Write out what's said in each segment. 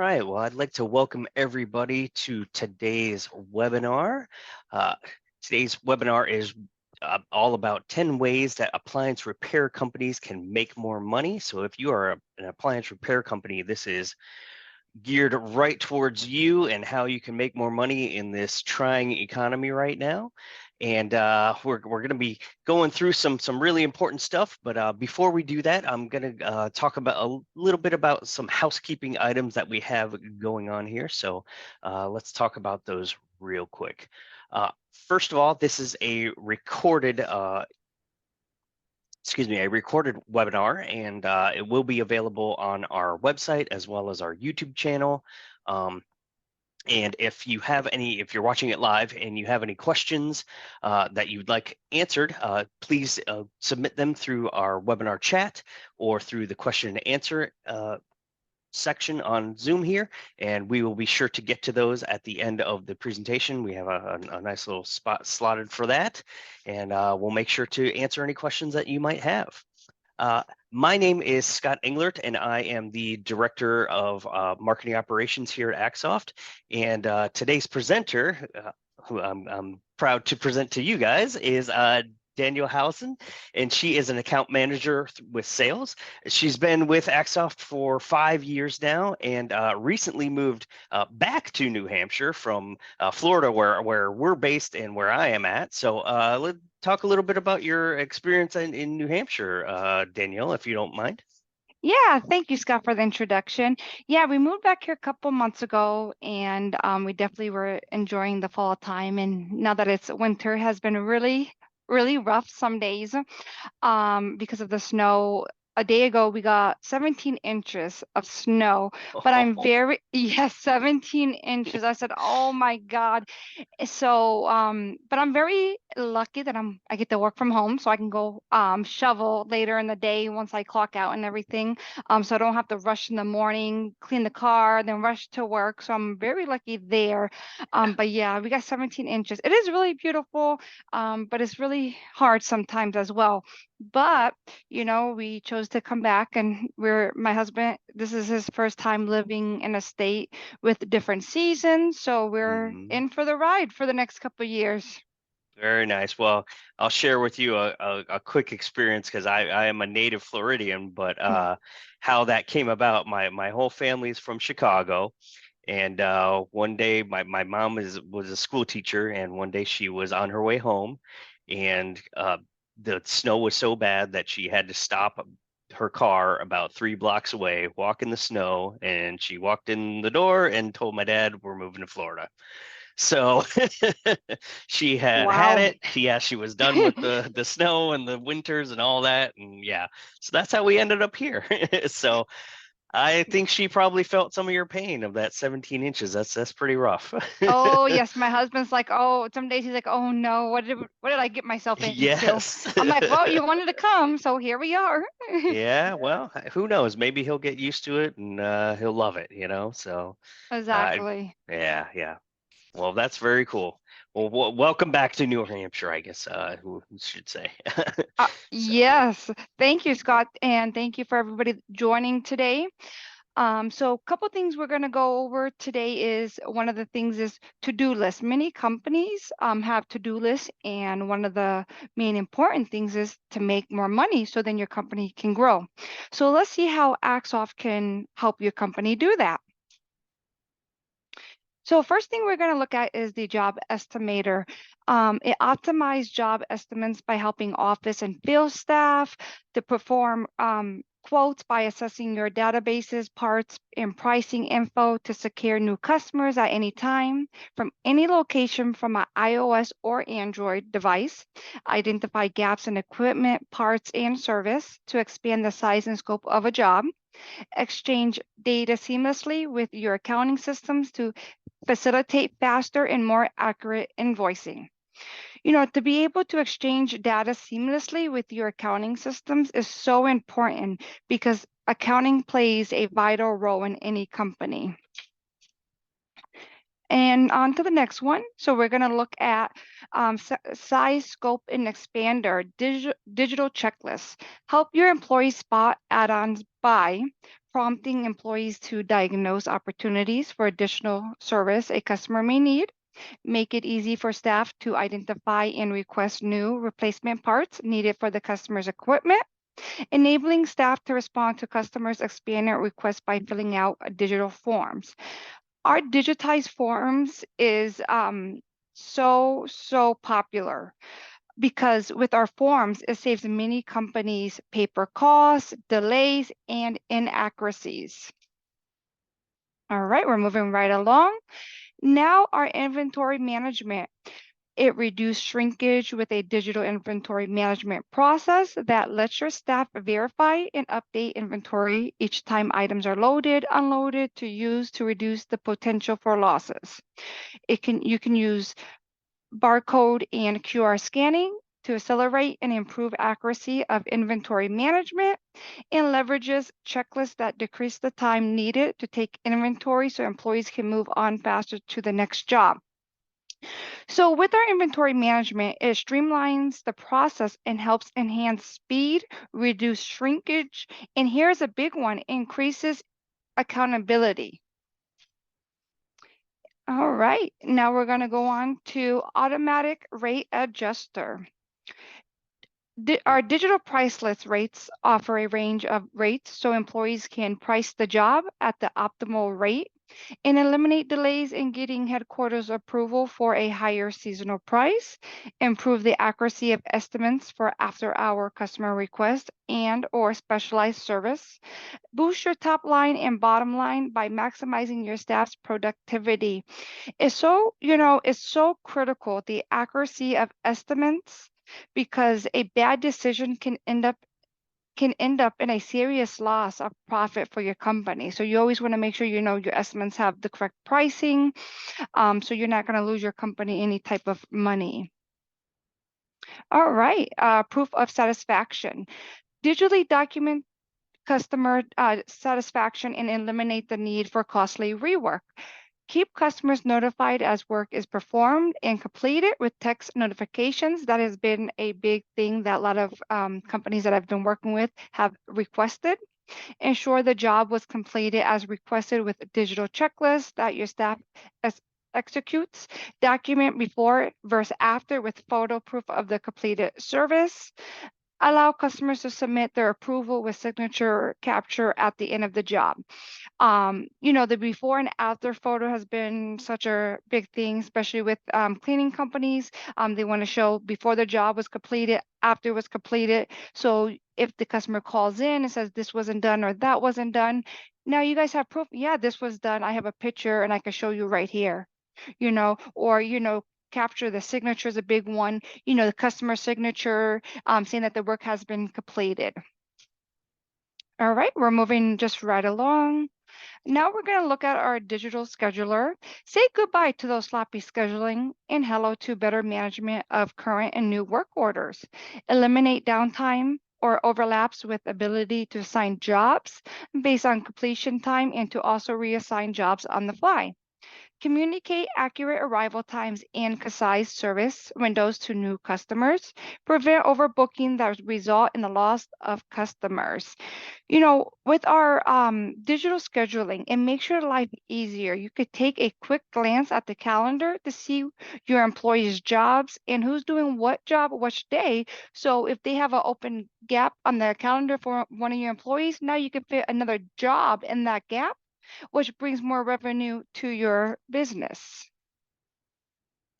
right. Well, I'd like to welcome everybody to today's webinar. Uh, today's webinar is all about 10 ways that appliance repair companies can make more money. So if you are an appliance repair company, this is geared right towards you and how you can make more money in this trying economy right now. And we're going to be going through some really important stuff. But before we do that, I'm going to talk about a little bit about some housekeeping items that we have going on here. So let's talk about those real quick. First of all, this is a recorded a recorded webinar, and it will be available on our website as well as our YouTube channel. And if you're watching it live and you have any questions that you'd like answered, please submit them through our webinar chat or through the question and answer section on Zoom here, and we will be sure to get to those at the end of the presentation. We have a nice little spot slotted for that, and we'll make sure to answer any questions that you might have. My name is Scott Englert, and I am the Director of Marketing Operations here at Axsoft. And today's presenter, who I'm proud to present to you guys, is Danielle Howson, and she is an account manager with sales. She's been with Axsoft for 5 years now, and recently moved back to New Hampshire from Florida, where we're based and where I am at. So let's talk a little bit about your experience in New Hampshire, Danielle, if you don't mind. Yeah, thank you, Scott, for the introduction. Yeah, we moved back here a couple months ago, and we definitely were enjoying the fall time. And now that it's winter, has been really, really rough some days because of the snow. A day ago, we got 17 inches of snow, but yes, 17 inches. I said, oh my God. So, but I'm very lucky that I get to work from home, so I can go shovel later in the day once I clock out and everything. So I don't have to rush in the morning, clean the car, then rush to work. So I'm very lucky there. But yeah, we got 17 inches. It is really beautiful, but it's really hard sometimes as well. But we chose to come back, and my husband, this is his first time living in a state with different seasons. So we're Mhm. in for the ride for the next couple of years. Very nice. Well, I'll share with you a quick experience because I am a native Floridian, but how that came about. My whole family is from Chicago, and one day my mom was a school teacher, and one day she was on her way home, and the snow was so bad that she had to stop her car about 3 blocks away, walk in the snow, and she walked in the door and told my dad, "We're moving to Florida." So she had Wow. it. Yeah, she was done with the snow and the winters and all that. And yeah, so that's how we ended up here. So I think she probably felt some of your pain of that 17 inches. That's pretty rough. Oh yes, my husband's like, oh, some days he's like, oh no, what did I get myself into? Yes. I'm like, well, you wanted to come, so here we are. Yeah, well, who knows? Maybe he'll get used to it and he'll love it. So uh, Exactly. yeah, yeah. Well, that's very cool. Well, welcome back to New Hampshire, I guess, who should say. So, Yes, thank you, Scott, and thank you for everybody joining today. So a couple things we're going to go over today is one of the things is to-do lists. Many companies have to-do lists, and one of the main important things is to make more money so then your company can grow. So let's see how Axoft can help your company do that. So first thing we're going to look at is the job estimator. It optimizes job estimates by helping office and field staff to perform quotes by assessing your databases, parts, and pricing info to secure new customers at any time from any location from an iOS or Android device. Identify gaps in equipment, parts, and service to expand the size and scope of a job. Exchange data seamlessly with your accounting systems to facilitate faster and more accurate invoicing. To be able to exchange data seamlessly with your accounting systems is so important because accounting plays a vital role in any company. And on to the next one. So we're going to look at size, scope, and expander digital checklists. Help your employees spot add-ons by prompting employees to diagnose opportunities for additional service a customer may need, make it easy for staff to identify and request new replacement parts needed for the customer's equipment, enabling staff to respond to customers' expanded requests by filling out digital forms. Our digitized forms is so popular because with our forms, it saves many companies paper costs, delays, and inaccuracies. All right, we're moving right along. Now our inventory management. It reduced shrinkage with a digital inventory management process that lets your staff verify and update inventory each time items are loaded, unloaded to use to reduce the potential for losses. You can use barcode and QR scanning to accelerate and improve accuracy of inventory management, and leverages checklists that decrease the time needed to take inventory so employees can move on faster to the next job. So with our inventory management, it streamlines the process and helps enhance speed, reduce shrinkage, and here's a big one, increases accountability. All right, now we're going to go on to automatic rate adjuster. Our digital price list rates offer a range of rates so employees can price the job at the optimal rate and eliminate delays in getting headquarters approval for a higher seasonal price, improve the accuracy of estimates for after-hour customer requests and or specialized service, boost your top line and bottom line by maximizing your staff's productivity. It's so, it's so critical, the accuracy of estimates, because a bad decision can end up in a serious loss of profit for your company. So you always want to make sure your estimates have the correct pricing, so you're not going to lose your company any type of money. All right, proof of satisfaction. Digitally document customer satisfaction and eliminate the need for costly rework. Keep customers notified as work is performed and completed with text notifications. That has been a big thing that a lot of companies that I've been working with have requested. Ensure the job was completed as requested with a digital checklist that your staff executes. Document before versus after with photo proof of the completed service. Allow customers to submit their approval with signature capture at the end of the job. The before and after photo has been such a big thing, especially with cleaning companies. They want to show before the job was completed, after it was completed. So if the customer calls in and says this wasn't done or that wasn't done, now you guys have proof. Yeah, this was done. I have a picture and I can show you right here, or, capture the signature is a big one, the customer signature saying that the work has been completed. All right, we're moving just right along. Now we're going to look at our digital scheduler. Say goodbye to those sloppy scheduling and hello to better management of current and new work orders. Eliminate downtime or overlaps with ability to assign jobs based on completion time and to also reassign jobs on the fly. Communicate accurate arrival times and concise service windows to new customers. Prevent overbooking that result in the loss of customers. With our digital scheduling, it makes your life easier. You could take a quick glance at the calendar to see your employees' jobs and who's doing what job which day. So if they have an open gap on the calendar for one of your employees, now you can fit another job in that gap, which brings more revenue to your business.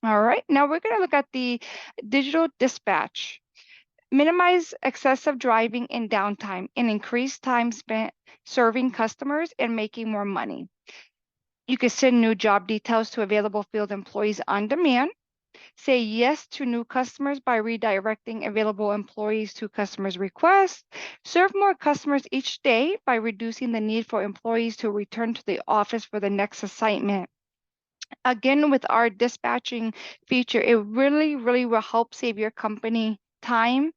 All right, now we're going to look at the digital dispatch. Minimize excessive driving and downtime and increase time spent serving customers and making more money. You can send new job details to available field employees on demand. Say yes to new customers by redirecting available employees to customers' requests. Serve more customers each day by reducing the need for employees to return to the office for the next assignment. Again, with our dispatching feature, it really, really will help save your company time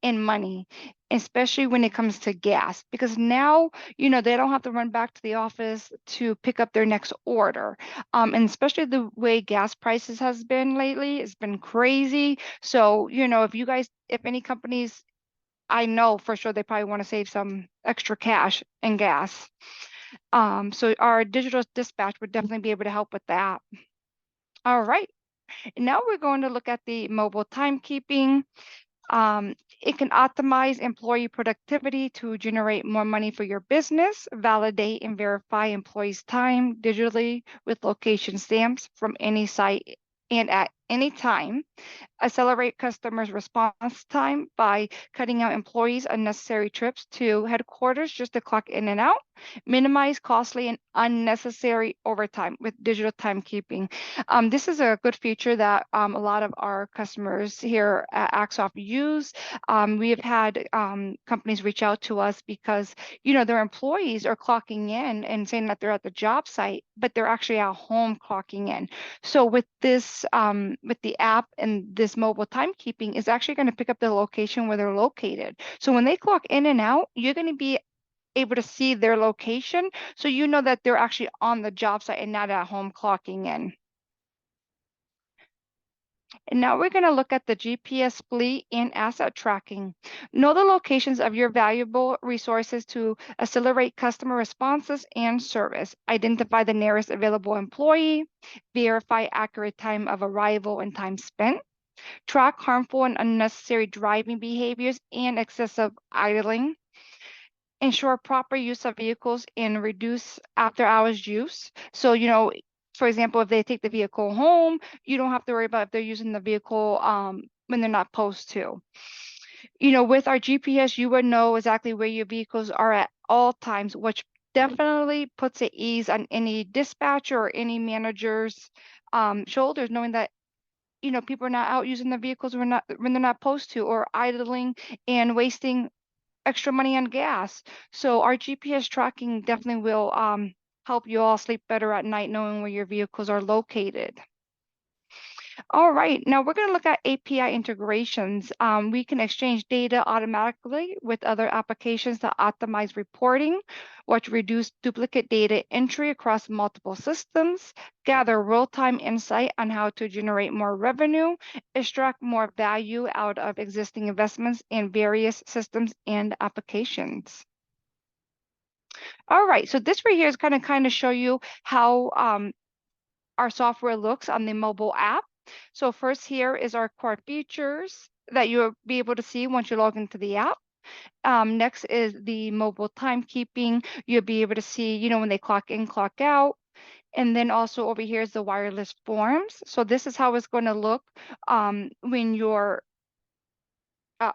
and money, especially when it comes to gas, because now, they don't have to run back to the office to pick up their next order. And especially the way gas prices has been lately, it's been crazy. So, if any companies I know for sure they probably want to save some extra cash and gas. So our digital dispatch would definitely be able to help with that. All right. Now we're going to look at the mobile timekeeping. It can optimize employee productivity to generate more money for your business, validate and verify employees' time digitally with location stamps from any site and at any time, accelerate customers' response time by cutting out employees' unnecessary trips to headquarters just to clock in and out, minimize costly and unnecessary overtime with digital timekeeping. This is a good feature that a lot of our customers here at Axoff use. We have had companies reach out to us because, their employees are clocking in and saying that they're at the job site, but they're actually at home clocking in. So with this, with the app and this mobile timekeeping is actually going to pick up the location where they're located. So when they clock in and out, you're going to be able to see their location. So you know that they're actually on the job site and not at home clocking in. And now we're going to look at the GPS fleet and asset tracking. Know the locations of your valuable resources to accelerate customer responses and service. Identify the nearest available employee. Verify accurate time of arrival and time spent. Track harmful and unnecessary driving behaviors and excessive idling. Ensure proper use of vehicles and reduce after hours use. So, for example, if they take the vehicle home, you don't have to worry about if they're using the vehicle when they're not supposed to. With our GPS, you would know exactly where your vehicles are at all times, which definitely puts at ease on any dispatcher or any manager's shoulders, knowing that people are not out using the vehicles when they're not supposed to, or idling and wasting extra money on gas. So our GPS tracking definitely will help you all sleep better at night knowing where your vehicles are located. All right, now we're going to look at API integrations. We can exchange data automatically with other applications to optimize reporting, which reduce duplicate data entry across multiple systems, gather real-time insight on how to generate more revenue, extract more value out of existing investments in various systems and applications. All right, so this right here is going to kind of show you how our software looks on the mobile app. So first here is our core features that you'll be able to see once you log into the app. Next is the mobile timekeeping. You'll be able to see, when they clock in, clock out. And then also over here is the wireless forms. So this is how it's going to look when your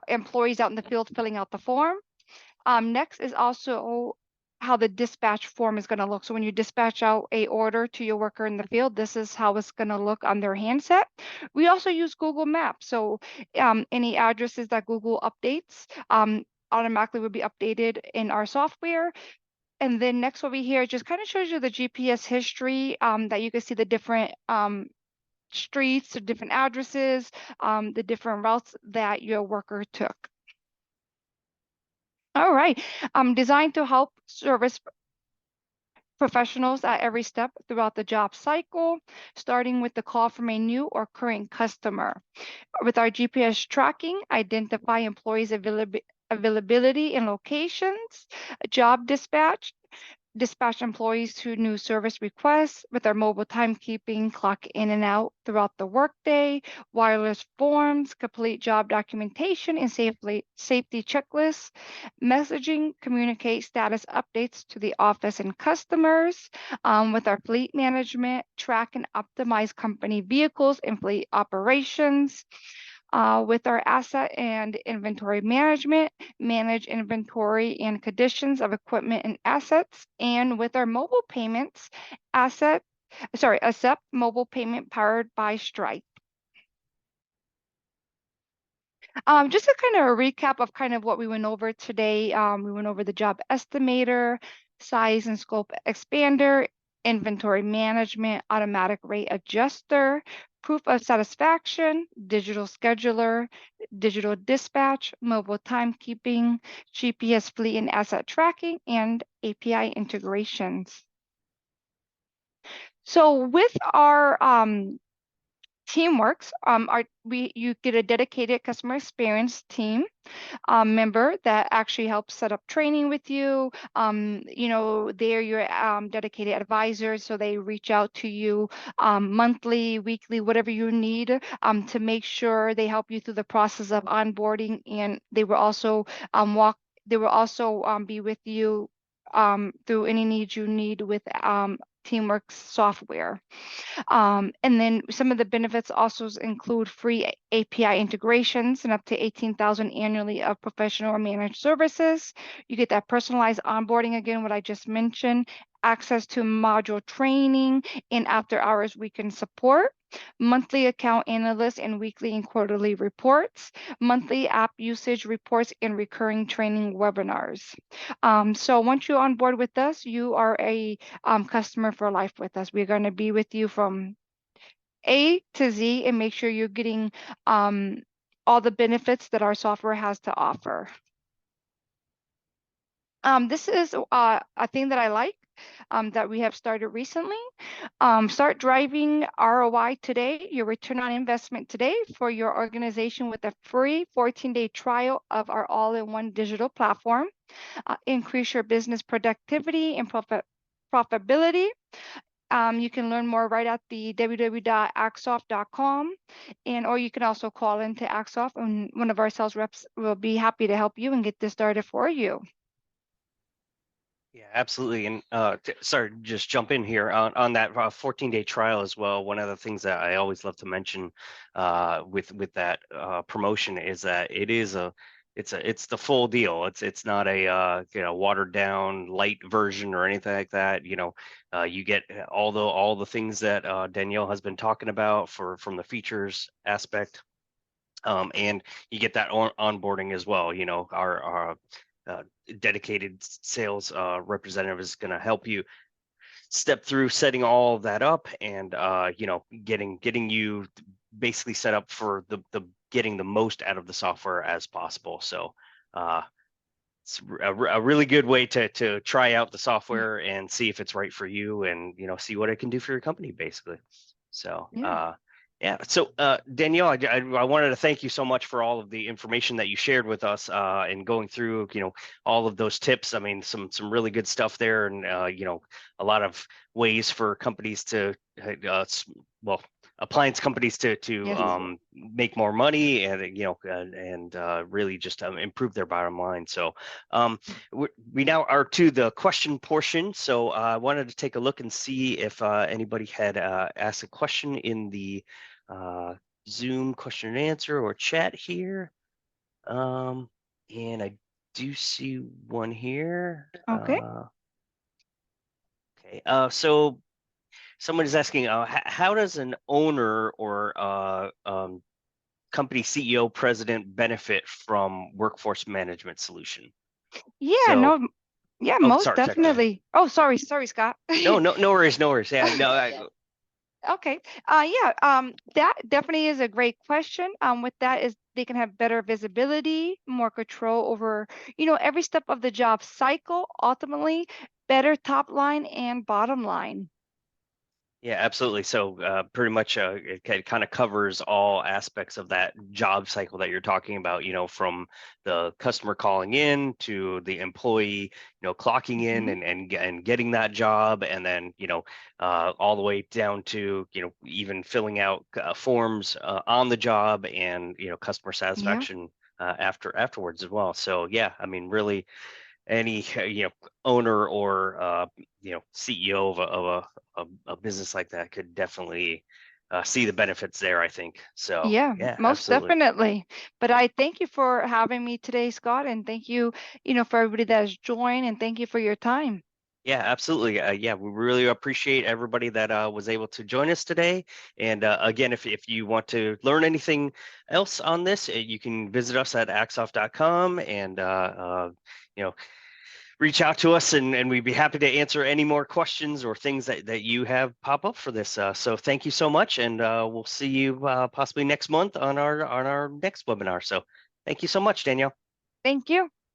employees out in the field filling out the form. Next is also how the dispatch form is going to look. So when you dispatch out a order to your worker in the field, this is how it's going to look on their handset. We also use Google Maps. So any addresses that Google updates automatically will be updated in our software. And then next over here, just kind of shows you the GPS history that you can see the different streets, the different addresses, the different routes that your worker took. All right, designed to help service professionals at every step throughout the job cycle, starting with the call from a new or current customer. With our GPS tracking, identify employees' availability and locations, job dispatch employees to new service requests with our mobile timekeeping, clock in and out throughout the workday, wireless forms, complete job documentation and safety checklists, messaging, communicate status updates to the office and customers, with our fleet management, track and optimize company vehicles and fleet operations, with our asset and inventory management, manage inventory and conditions of equipment and assets, and with our mobile payments, accept mobile payment powered by Stripe. Just a kind of a recap of kind of what we went over today. We went over the job estimator, size and scope expander, inventory management, automatic rate adjuster, proof of satisfaction, digital scheduler, digital dispatch, mobile timekeeping, GPS fleet and asset tracking, and API integrations. So with our Teamworks, you get a dedicated customer experience team member that actually helps set up training with you. They're your dedicated advisors, so they reach out to you monthly, weekly, whatever you need to make sure they help you through the process of onboarding, and they will also walk. They will also be with you through any needs you need with Teamworks software. And then some of the benefits also include free API integrations and up to 18,000 annually of professional or managed services. You get that personalized onboarding again, what I just mentioned, access to module training and after hours weekend support, monthly account analysts and weekly and quarterly reports, monthly app usage reports and recurring training webinars. So once you're on board with us, you are a customer for life with us. We're going to be with you from A to Z and make sure you're getting um, all the benefits that our software has to offer. This is a thing that I like that we have started recently. Start driving ROI today, your return on investment today for your organization with a free 14-day trial of our all-in-one digital platform. Increase your business productivity and profitability. You can learn more right at the www.axoff.com, or you can also call into Axoff and one of our sales reps will be happy to help you and get this started for you. Yeah, absolutely. And sorry, just jump in here on that 14-day trial as well. One of the things that I always love to mention with that promotion is that it's the full deal. It's not a watered down light version or anything like that. You get all the things that Danielle has been talking about from the features aspect. And you get that onboarding as well. Our uh, dedicated sales representative is going to help you step through setting all of that up and getting you basically set up for the getting the most out of the software as possible. So it's a really good way to try out the software and see if it's right for you, and see what it can do for your company basically. So Yeah. yeah. So Danielle, I wanted to thank you so much for all of the information that you shared with us and going through, all of those tips. I mean, some really good stuff there, and a lot of ways for companies to, well, appliance companies to Yes. make more money and really just improve their bottom line. So we now are to the question portion. So I wanted to take a look and see if anybody had asked a question in the Zoom question and answer or chat here. And I do see one here. Okay. Okay. So someone is asking, how does an owner or company CEO president benefit from workforce management solution? Yeah, So, no, yeah, oh, most sorry, go ahead. definitely. Oh, sorry, Scott. No worries, no worries. Yeah, no, Okay. Yeah, that definitely is a great question. With that is they can have better visibility, more control over, every step of the job cycle, ultimately better top line and bottom line. yeah, absolutely. So pretty much it kind of covers all aspects of that job cycle that you're talking about, from the customer calling in to the employee, clocking in Mhm. and getting that job, and then, all the way down to, even filling out forms on the job and, customer Yeah. satisfaction afterwards as well. So yeah, I mean, really any owner or CEO of a business like that could definitely see the benefits there, I think. So Yeah, yeah, most absolutely. definitely. But I thank you for having me today, Scott, and thank you, for everybody that has joined, and thank you for your time. Yeah, absolutely. Yeah, we really appreciate everybody that was able to join us today. And again, if you want to learn anything else on this, you can visit us at axoff.com and you know reach out to us, and we'd be happy to answer any more questions or things that you have pop up for this. So thank you so much, and we'll see you possibly next month on our next webinar. So thank you so much, Danielle. Thank you.